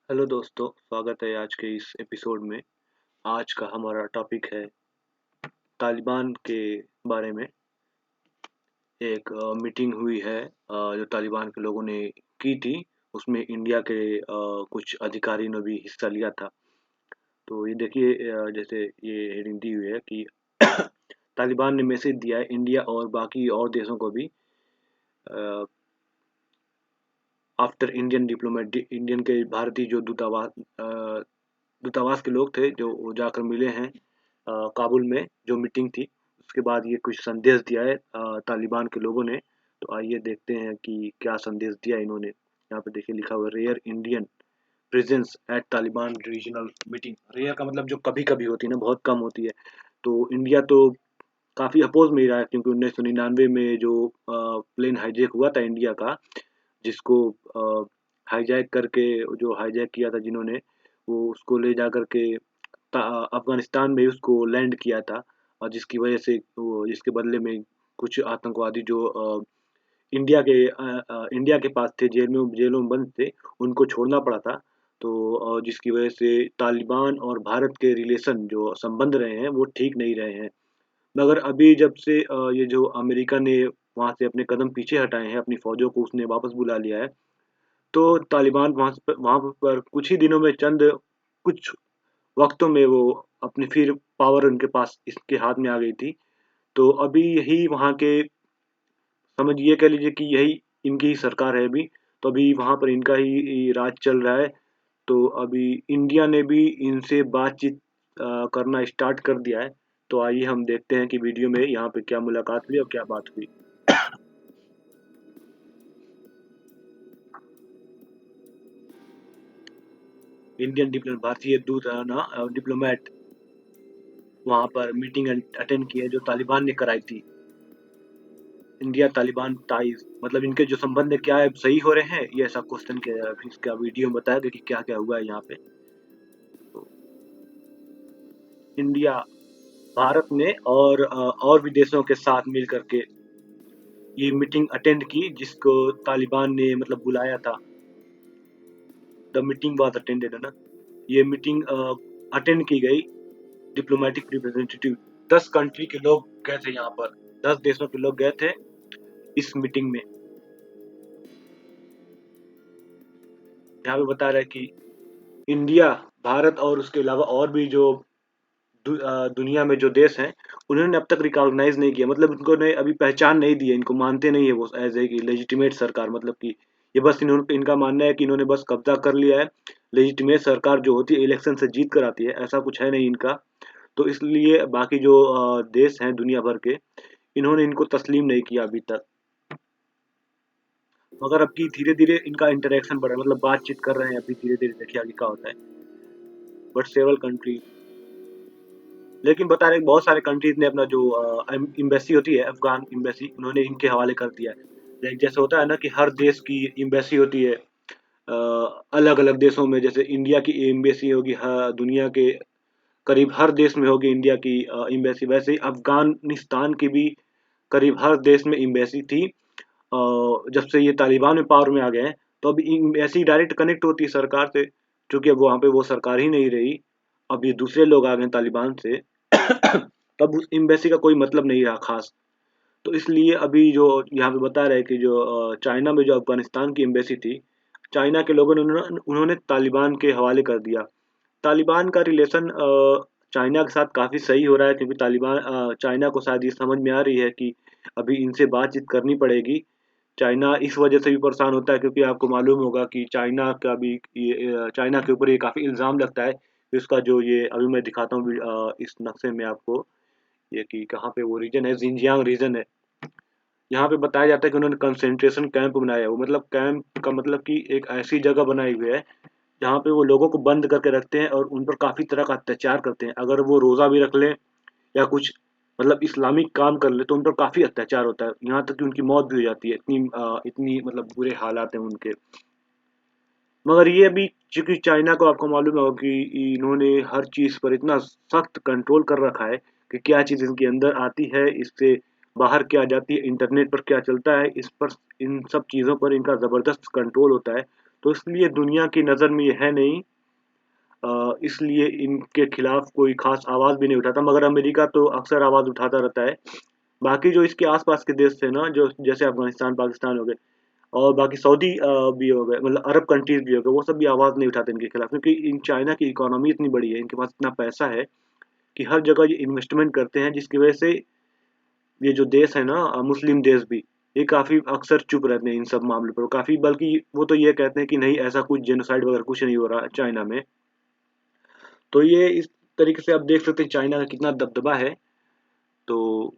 Hello दोस्तों, स्वागत है आज के इस एपिसोड में। आज का हमारा टॉपिक है तालिबान के बारे में। एक मीटिंग हुई है जो तालिबान के लोगों ने की थी। उसमें इंडिया के कुछ अधिकारी ने भी हिस्सा लिया था। तो ये देखिए, जैसे ये हेडिंग दी हुई है कि तालिबान ने मैसेज दिया है इंडिया और बाकी और देशों को भी। आफ्टर इंडियन डिप्लोमेट, इंडियन के भारतीय जो दूतावास के लोग थे जो वो जाकर मिले हैं काबुल में, जो मीटिंग थी उसके बाद ये कुछ संदेश दिया है तालिबान के लोगों ने। तो आइए देखते हैं कि क्या संदेश दिया इन्होंने। यहाँ पे देखिए लिखा हुआ है, rare Indian presence at Taliban regional meeting. Rare का मतलब जो कभी कभी होती है ना, बहुत कम होती है। तो इंडिया तो काफी अपोज में ही रहा है, क्योंकि 1999 में जो प्लेन हाईजैक हुआ था इंडिया का, जिसको हाईजैक करके, जो हाईजैक किया था जिन्होंने, वो उसको ले जा करके अफगानिस्तान में उसको लैंड किया था। और जिसकी वजह से वो, जिसके बदले में कुछ आतंकवादी जो इंडिया के पास थे, जेलों में बंद थे, उनको छोड़ना पड़ा था। तो जिसकी वजह से तालिबान और भारत के रिलेशन जो संबंध रहे हैं वो ठीक नहीं रहे हैं। मगर अभी जब से ये जो अमेरिका ने वहाँ से अपने कदम पीछे हटाए हैं, अपनी फौजों को उसने वापस बुला लिया है, तो तालिबान वहाँ पर कुछ ही दिनों में, चंद कुछ वक़्तों में वो अपनी फिर पावर उनके पास इसके हाथ में आ गई थी। तो अभी यही वहाँ के, समझ ये कह लीजिए कि यही इनकी ही सरकार है अभी। तो अभी वहाँ पर इनका ही राज चल रहा है। तो अभी इंडिया ने भी इनसे बातचीत करना स्टार्ट कर दिया है। तो आइए हम देखते हैं कि वीडियो में यहाँ पे क्या मुलाकात हुई और क्या बात हुई। इंडियन डिप्लोमेट, भारतीय दूत ना, डिप्लोमेट वहाँ पर मीटिंग अटेंड की है जो तालिबान ने कराई थी। इंडिया तालिबान टाइज, मतलब इनके जो संबंध है क्या है, सही हो रहे हैं, ये ऐसा क्वेश्चन किया जा रहा है। फिर इसका वीडियो में बताया गया कि क्या क्या हुआ है यहाँ पे। तो इंडिया, भारत ने और भी देशों के साथ मिल करके ये मीटिंग अटेंड की, जिसको तालिबान ने मतलब बुलाया था। द मीटिंग वाज अटेंडेड, है ना। ये मीटिंग अटेंड की गई। डिप्लोमेटिक रिप्रेजेंटेटिव, 10 कंट्री के लोग गए थे यहाँ पर। 10 देशों के लोग गए थे इस मीटिंग में। यहाँ पे बता रहा है कि इंडिया, भारत और उसके अलावा और भी जो दुनिया में जो देश हैं, उन्होंने अब तक रिकॉग्नाइज नहीं किया, मतलब उनको ने अभी पहचान नहीं दी है, इनको मानते नहीं है वो एज ए लेजिटिमेट सरकार। मतलब कि ये बस इन्होंने, इनका मानना है कि इन्होंने बस कब्जा कर लिया है। लेजिटिमेट सरकार जो होती है इलेक्शन से जीत कर आती है, ऐसा कुछ है नहीं इनका। तो इसलिए बाकी जो देश हैं दुनिया भर के, इन्होंने इनको तस्लीम नहीं किया अभी तक। मगर अब की धीरे धीरे इनका इंटरेक्शन बढ़ा है, मतलब बातचीत कर रहे हैं अभी धीरे धीरे, देखिए आगे क्या होता है। बट सेवरल कंट्री, लेकिन बता रहे हैं बहुत सारे कंट्रीज ने अपना जो एम्बेसी होती है, अफगान एम्बेसी, उन्होंने इनके हवाले कर दिया है। जैसे होता है ना कि हर देश की एम्बेसी होती है अलग अलग देशों में। जैसे इंडिया की एम्बेसी होगी दुनिया के करीब हर देश में होगी इंडिया की एम्बेसी, वैसे ही अफगानिस्तान की भी करीब हर देश में एम्बेसी थी। जब से ये तालिबान में पावर में आ गए हैं, तो अब एम्बेसी डायरेक्ट कनेक्ट होती है सरकार से, क्योंकि अब वहाँ पे वो सरकार ही नहीं रही। अब ये दूसरे लोग आ गए हैं तालिबान से। तब उस एम्बेसी का कोई मतलब नहीं रहा खास। तो इसलिए अभी जो यहाँ पे बता रहे हैं कि जो चाइना में जो अफगानिस्तान की एम्बेसी थी, चाइना के लोगों ने उन्होंने तालिबान के हवाले कर दिया। तालिबान का रिलेशन चाइना के साथ काफ़ी सही हो रहा है, क्योंकि तालिबान चाइना को शायद ये समझ में आ रही है कि अभी इनसे बातचीत करनी पड़ेगी। चाइना इस वजह से भी परेशान होता है, क्योंकि आपको मालूम होगा कि चाइना का भी चाइना के ऊपर ये काफ़ी इल्ज़ाम लगता है कि उसका जो ये अभी मैं दिखाता हूँ इस नक्शे में आपको, ये कि कहाँ पे वो रीजन है, जिनजियांग रीजन है। यहाँ पे बताया जाता है कि उन्होंने कंसंट्रेशन कैंप बनाया है। वो मतलब कैंप का मतलब कि एक ऐसी जगह बनाई हुई है जहाँ पे वो लोगों को बंद करके रखते हैं और उन पर काफ़ी तरह का अत्याचार करते हैं। अगर वो रोज़ा भी रख लें या कुछ मतलब इस्लामिक काम कर ले, तो उन पर काफ़ी अत्याचार होता है, यहाँ तक कि उनकी मौत भी हो जाती है। इतनी मतलब बुरे हालात हैं उनके। मगर ये अभी, चूंकि चाइना को आपको मालूम होगा कि इन्होंने हर चीज़ पर इतना सख्त कंट्रोल कर रखा है कि क्या चीज़ इनके अंदर आती है, इससे बाहर क्या जाती है, इंटरनेट पर क्या चलता है, इस पर, इन सब चीज़ों पर इनका ज़बरदस्त कंट्रोल होता है। तो इसलिए दुनिया की नज़र में ये है नहीं, इसलिए इनके खिलाफ कोई खास आवाज़ भी नहीं उठाता, मगर अमेरिका तो अक्सर आवाज़ उठाता रहता है। बाकी जो इसके आसपास के देश थे ना, जो जैसे अफगानिस्तान पाकिस्तान हो गए, और बाकी सऊदी भी हो गए, मतलब अरब कंट्रीज भी हो गए, वो सब भी आवाज़ नहीं उठाते इनके खिलाफ, क्योंकि इन चाइना की इकोनॉमी इतनी बड़ी है, इनके पास इतना पैसा है कि हर जगह ये इन्वेस्टमेंट करते हैं, जिसकी वजह से ये जो देश है ना, मुस्लिम देश भी, ये काफ़ी अक्सर चुप रहते हैं इन सब मामलों पर, काफ़ी, बल्कि वो तो ये कहते हैं कि नहीं, ऐसा कुछ जेनोसाइड वगैरह कुछ नहीं हो रहा है चाइना में। तो ये इस तरीके से आप देख सकते हैं चाइना का कितना दबदबा है। तो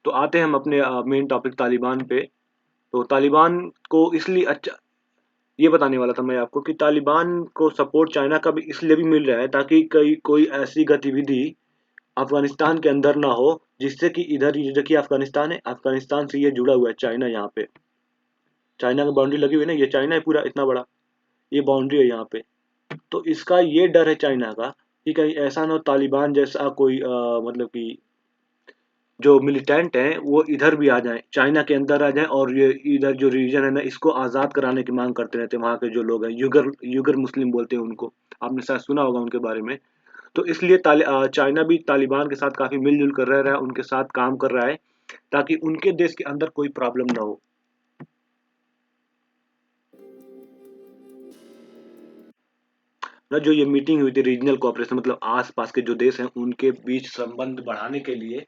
तो आते हैं हम अपने मेन टॉपिक तालिबान पे। तो तालिबान को इसलिए अच्छा, ये बताने वाला था मैं आपको कि तालिबान को सपोर्ट चाइना का भी इसलिए भी मिल रहा है ताकि कई कोई ऐसी गतिविधि अफगानिस्तान के अंदर ना हो, जिससे कि इधर ये देखिए अफगानिस्तान है, अफगानिस्तान से ये जुड़ा हुआ है चाइना, यहाँ पे चाइना की बाउंड्री लगी हुई है ना, ये चाइना है पूरा इतना बड़ा, ये बाउंड्री है यहाँ पे। तो इसका ये डर है चाइना का कि कहीं ऐसा ना हो तालिबान जैसा कोई मतलब कि जो मिलिटेंट हैं वो इधर भी आ जाएं, चाइना के अंदर आ जाएं, और ये इधर जो रीजन है ना इसको आज़ाद कराने की मांग करते रहते हैं वहाँ के जो लोग हैं, युगर युगर मुस्लिम बोलते हैं उनको, आपने शायद सुना होगा उनके बारे में। तो इसलिए चाइना भी तालिबान के साथ काफ़ी मिलजुल कर रह रहा है, उनके साथ काम कर रहा है ताकि उनके देश के अंदर कोई प्रॉब्लम ना हो ना। जो ये मीटिंग हुई थी रीजनल कोऑपरेशन, मतलब आस पास के जो देश हैं उनके बीच संबंध बढ़ाने के लिए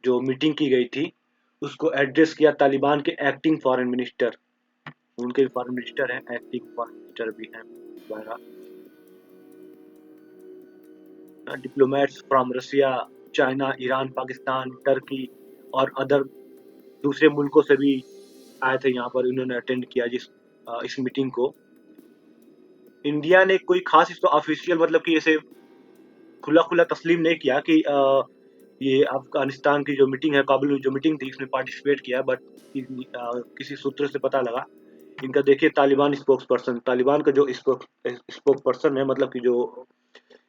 जो मीटिंग की गई थी, उसको एड्रेस किया तालिबान के एक्टिंग फॉरेन मिनिस्टर, उनके भी फॉरेन मिनिस्टर हैं, एक्टिंग फॉरेन मिनिस्टर भी हैं वगैरह, diplomats from Russia, China, Iran, Pakistan, Turkey और अदर दूसरे मुल्कों से भी आए थे यहाँ पर, इन्होंने अटेंड किया इस मीटिंग को। इंडिया ने कोई खास इसको ऑफिशियल, मतलब कि ऐसे खुला खुला तस्लीम नहीं किया कि ये अफगानिस्तान की जो मीटिंग है, काबुल में जो मीटिंग थी इसमें पार्टिसिपेट किया, बट किसी सूत्र से पता लगा, इनका देखिए तालिबान स्पोक्स पर्सन, तालिबान का जो स्पोक्स पर्सन है, मतलब कि जो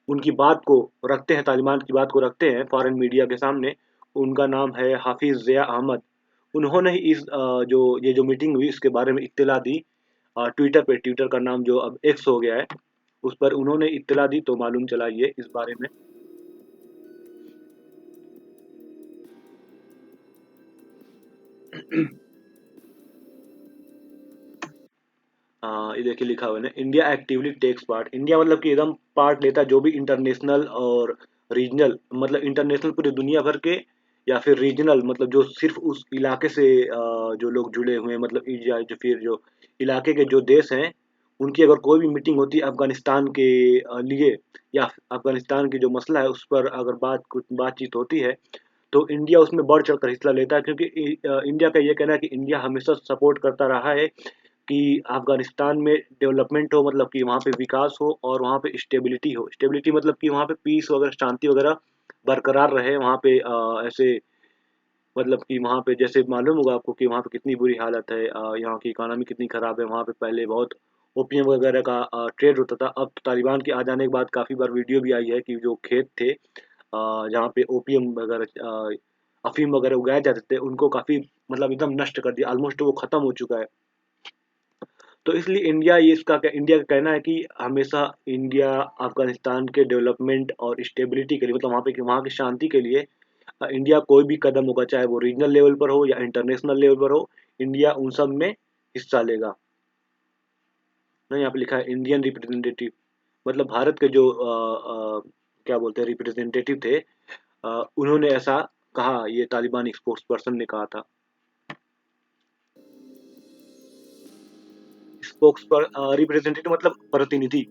उनकी बात को रखते हैं, तालिबान की बात को रखते हैं फॉरेन मीडिया के सामने, उनका नाम है हाफिज ज़िया अहमद। उन्होंने ही जो ये जो मीटिंग हुई इसके बारे में इत्तला दी, ट्विटर पे, ट्विटर का नाम जो अब एक्स हो गया है, उस पर उन्होंने इत्तला दी, तो मालूम चला ये इस बारे में। ये देखिए लिखा हुआ है ना, India actively takes part, India मतलब कि एकदम पार्ट लेता है जो भी इंटरनेशनल और रीजनल, मतलब इंटरनेशनल पूरी दुनिया भर के, या फिर रीजनल मतलब जो सिर्फ उस इलाके से जो लोग जुड़े हुए हैं, मतलब या जो फिर जो इलाके के जो देश हैं, उनकी अगर कोई भी मीटिंग होती है अफगानिस्तान के लिए, या अफगानिस्तान की जो मसला है उस पर अगर कुछ बातचीत होती है, तो इंडिया उसमें बढ़ चढ़ कर हिस्सा लेता है, क्योंकि इंडिया का ये कहना है कि इंडिया हमेशा सपोर्ट करता रहा है कि अफगानिस्तान में डेवलपमेंट हो, मतलब कि वहाँ पे विकास हो और वहाँ पे स्टेबिलिटी हो, स्टेबिलिटी मतलब कि वहाँ पे पीस वगैरह, शांति वगैरह बरकरार रहे वहाँ पे, ऐसे मतलब कि वहाँ पे जैसे मालूम होगा आपको कि वहाँ पे कितनी बुरी हालत है, यहाँ की इकोनॉमी कितनी ख़राब है, वहाँ पे पहले बहुत ओपियम वगैरह का ट्रेड होता था, अब तालिबान के आ जाने के बाद काफ़ी बार वीडियो भी आई है कि जो खेत थे जहाँ पे ओपियम वगैरह, अफीम वगैरह उगाए जाते थे, उनको काफ़ी मतलब एकदम नष्ट कर दिया, ऑलमोस्ट वो ख़त्म हो चुका है। तो इसलिए इंडिया का कहना है कि हमेशा इंडिया अफगानिस्तान के डेवलपमेंट और स्टेबिलिटी के लिए, मतलब वहाँ की शांति के लिए, इंडिया कोई भी कदम होगा, चाहे वो रीजनल लेवल पर हो या इंटरनेशनल लेवल पर हो, इंडिया उन सब में हिस्सा लेगा ना। यहाँ पे लिखा है इंडियन रिप्रेजेंटेटिव, मतलब भारत के जो क्या बोलते हैं रिप्रेजेंटेटिव थे, उन्होंने ऐसा कहा, ये तालिबान स्पोक्स पर्सन ने कहा था। स्पोक्स पर रिप्रेजेंटेटिव मतलब प्रतिनिधि,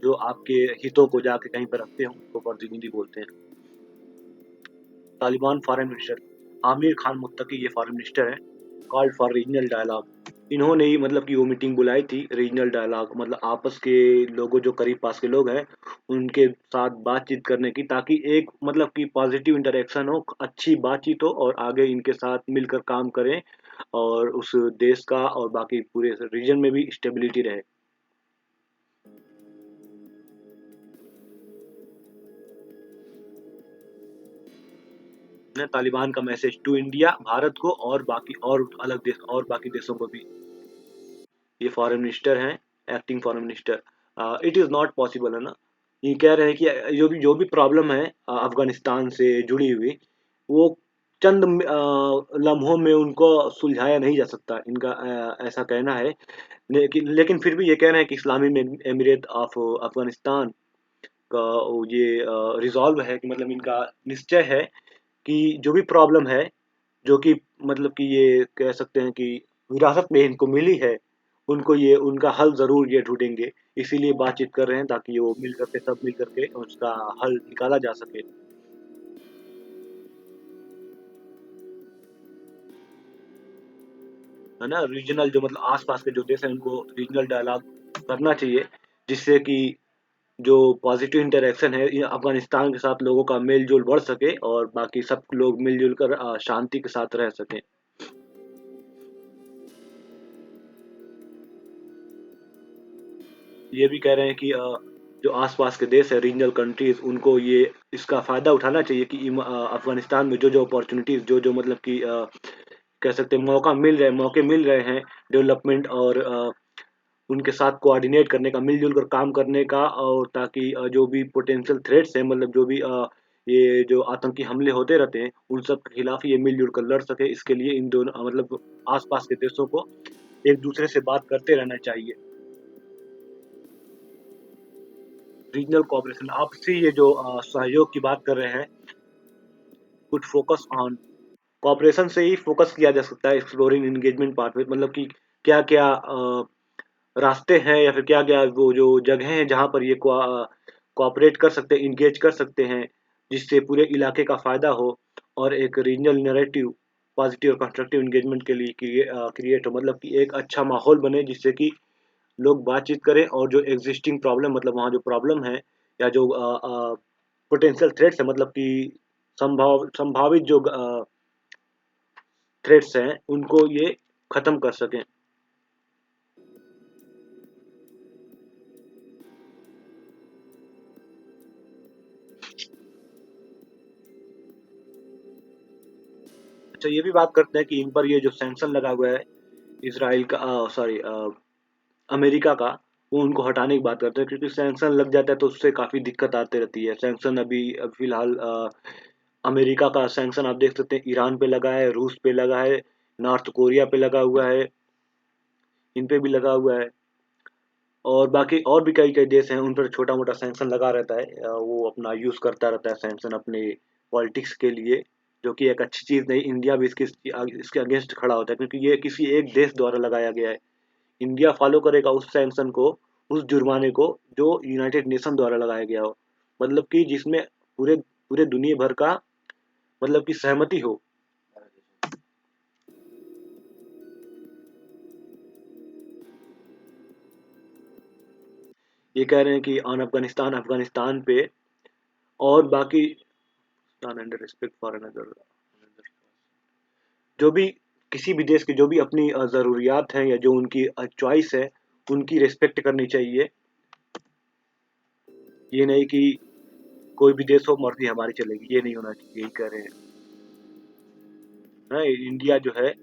जो आपके हितों को जाके कहीं पर रखते हो उनको प्रतिनिधि बोलते हैं। तालिबान फॉरेन मिनिस्टर आमिर खान मुत्तकी, ये फॉरेन मिनिस्टर हैं, कॉल्ड फॉर रीजनल डायलॉग, इन्होंने ही मतलब कि वो मीटिंग बुलाई थी, रीजनल डायलॉग मतलब आपस के लोगों, जो करीब पास के लोग हैं उनके साथ बातचीत करने की, ताकि एक मतलब कि पॉजिटिव इंटरेक्शन हो, अच्छी बातचीत हो, और आगे इनके साथ मिलकर काम करें, और उस देश का और बाकी पूरे रीजन में भी स्टेबिलिटी रहे। ने तालिबान का मैसेज टू इंडिया, भारत को और बाकी और अलग देश और बाकी देशों को भी। ये फॉरेन मिनिस्टर हैं, acting foreign minister. It is not possible, है ना। ये कह रहे हैं कि जो भी प्रॉब्लम है अफगानिस्तान से जुड़ी हुई, वो चंद लम्हों में उनको सुलझाया नहीं जा सकता, इनका ऐसा कहना है। लेकिन फिर भी ये कह रहे हैं कि इस्लामी एमिरेट ऑफ अफगानिस्तान का ये रिजॉल्व है, कि मतलब इनका निश्चय है कि जो भी प्रॉब्लम है, जो कि मतलब कि ये कह सकते हैं कि विरासत में इनको मिली है, उनको ये उनका हल ज़रूर ये ढूँढेंगे। इसीलिए बातचीत कर रहे हैं, ताकि वो मिल करके सब मिल करके उसका हल निकाला जा सके। है ना? रीजनल जो मतलब आस-पास के जो देश हैं, उनको रीजनल डायलॉग करना चाहिए, जिससे कि जो पॉजिटिव इंटरैक्शन है ये अफ़गानिस्तान के साथ लोगों का मेल-जोल बढ़ सके, और बाकी सब लोग मिल-जुल कर शांति के साथ रह सकें। ये भी कह रहे हैं कि जो आस-पास के देश है, रीजनल कंट्रीज़, उनको ये इसका फ़ायदा उठाना चाहिए कि अफ़गानिस्तान में जो-जो अपॉर्च्युनिटीज़, जो-जो मतलब कि कह सकते हैं मौके मिल रहे हैं डेवलपमेंट और उनके साथ कोऑर्डिनेट करने का, मिल-जुल कर काम करने का, और ताकि जो भी पोटेंशियल थ्रेट्स हैं, मतलब जो भी ये जो आतंकी हमले होते रहते हैं, उन सब के खिलाफ ये मिल-जुल कर लड़ सके। इसके लिए इन दोनों मतलब आस-पास के देशों को एक-दूसरे से बात करते रहना चाहिए। रीजनल कोऑपरेशन, आपसी ये जो सहयोग की बात कर रहे हैं, कुछ फोकस ऑन कोऑपरेशन से ही फोकस किया जा सकता है एक्सप्लोरिंग एंगेजमेंट पाथ में, मतलब कि क्या-क्या रास्ते हैं, या फिर क्या-क्या वो जो जगह हैं जहाँ पर ये कोऑपरेट कर सकते हैं, एंगेज कर सकते हैं, जिससे पूरे इलाके का फ़ायदा हो, और एक रीजनल नैरेटिव पॉजिटिव और कंस्ट्रक्टिव एंगेजमेंट के लिए क्रिएट हो, मतलब कि एक अच्छा माहौल बने, जिससे कि लोग बातचीत करें, और जो एग्जिस्टिंग प्रॉब्लम, मतलब वहाँ जो प्रॉब्लम है, या जो पोटेंशियल थ्रेट्स है, मतलब कि संभावित जो थ्रेट्स हैं, उनको ये खत्म कर सकें। अच्छा, ये भी बात करते हैं कि इन पर ये जो सैंक्शन लगा हुआ है इसराइल का, सॉरी, अमेरिका का, वो उनको हटाने की बात करते हैं, क्योंकि सैंक्शन लग जाता है तो उससे काफ़ी दिक्कत आती रहती है। सैंक्शन अभी फिलहाल अमेरिका का सैंक्शन आप देख सकते हैं, ईरान पे लगा है, रूस पे लगा है, नॉर्थ कोरिया पे लगा हुआ है, इन पे भी लगा हुआ है, और बाकी और भी कई-कई देश हैं, उन पर छोटा-मोटा सैंक्शन लगा रहता है। वो अपना यूज़ करता रहता है सैंक्शन अपने पॉलिटिक्स के लिए, जो कि एक अच्छी चीज़ नहीं। इंडिया भी इसके अगेंस्ट खड़ा होता है, क्योंकि ये किसी एक देश द्वारा लगाया गया है। इंडिया फॉलो करेगा उस सैंक्शन को, उस जुर्माने को, जो यूनाइटेड नेशन द्वारा लगाया गया हो। मतलब कि जिसमें पूरे पूरे दुनिया भर का मतलब कि सहमति हो। ये कह रहे हैं कि ऑन अफ़गानिस्तान पे, और बाकी stand under respect for another, जो भी किसी भी देश की जो भी अपनी ज़रूरियात हैं, या जो उनकी चॉइस है, उनकी रिस्पेक्ट करनी चाहिए। ये नहीं कि कोई भी देश हो, मर्ज़ी हमारी चलेगी, ये नहीं होना चाहिए, यही कह रहे हैं। हाँ, इंडिया जो है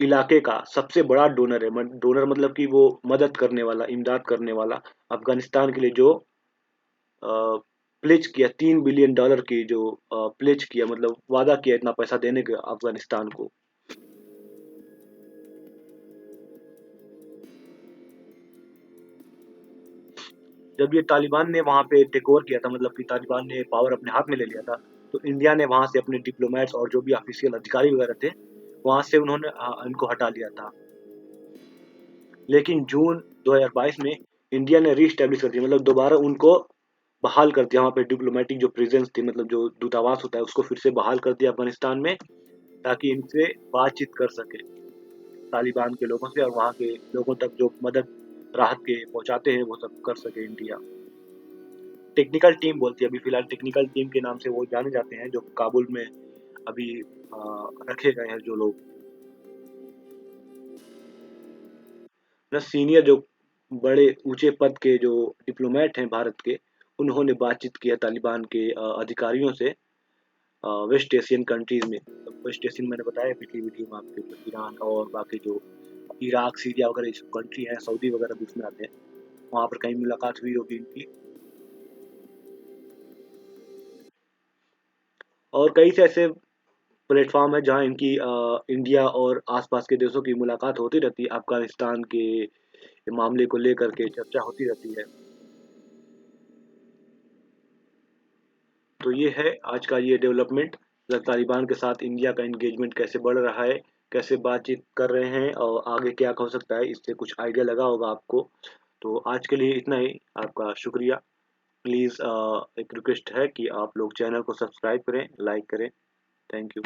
इलाके का सबसे बड़ा डोनर है। डोनर मतलब कि वो मदद करने वाला, इमदाद करने वाला। अफ़गानिस्तान के लिए जो प्लेज किया, $3 बिलियन की जो प्लेज किया, मतलब वादा किया इतना पैसा देने का अफ़गानिस्तान को। जब ये तालिबान ने वहाँ पे टेक ओवर किया था, मतलब कि तालिबान ने पावर अपने हाथ में ले लिया था, तो इंडिया ने वहाँ से अपने डिप्लोमेट्स और जो भी ऑफिशियल अधिकारी वगैरह थे, वहाँ से उन्होंने इनको हटा लिया था। लेकिन जून 2022 में इंडिया ने रीस्टैब्लिश कर दिया, मतलब दोबारा उनको बहाल कर दिया। वहाँ पे डिप्लोमेटिक जो प्रेजेंस थी, मतलब जो दूतावास होता है, उसको फिर से बहाल कर दिया अफगानिस्तान में, ताकि इनसे बातचीत कर सके तालिबान के लोगों से, और वहाँ के लोगों तक जो मदद राहत के पहुँचाते हैं, वो सब कर सके इंडिया। टेक्निकल टीम बोलती है, अभी फिलहाल टेक्निकल टीम के नाम से वो जाने जाते हैं, जो काबुल में अभी रखे गए हैं जो लोग। प्लस सीनियर जो बड़े ऊंचे पद के जो डिप्लोमेट हैं भारत के, उन्होंने बातचीत किया तालिबान के अधिकारियों से वेस्ट एशियन कंट्रीज में। तो वेस्ट एशियन मैंने बताया पिछली वीडियो में आपके, तो ईरान और बाकी जो इराक, सीरिया वगैरह ये सब कंट्री हैं, सऊदी वगैरह भी उसमें आते हैं। वहाँ पर कहीं मुलाकात हुई होगी इनकी। और कई से ऐसे प्लेटफॉर्म है जहाँ इनकी इंडिया और आसपास के देशों की मुलाकात होती रहती है, अफगानिस्तान के मामले को लेकर के चर्चा होती रहती है। तो ये है आज का ये डेवलपमेंट, तालिबान के साथ इंडिया का एंगेजमेंट कैसे बढ़ रहा है, कैसे बातचीत कर रहे हैं और आगे क्या हो सकता है, इससे कुछ आइडिया लगा होगा आपको। तो आज के लिए इतना ही, आपका शुक्रिया। प्लीज़ एक रिक्वेस्ट है कि आप लोग चैनल को सब्सक्राइब करें, लाइक करें। Thank you.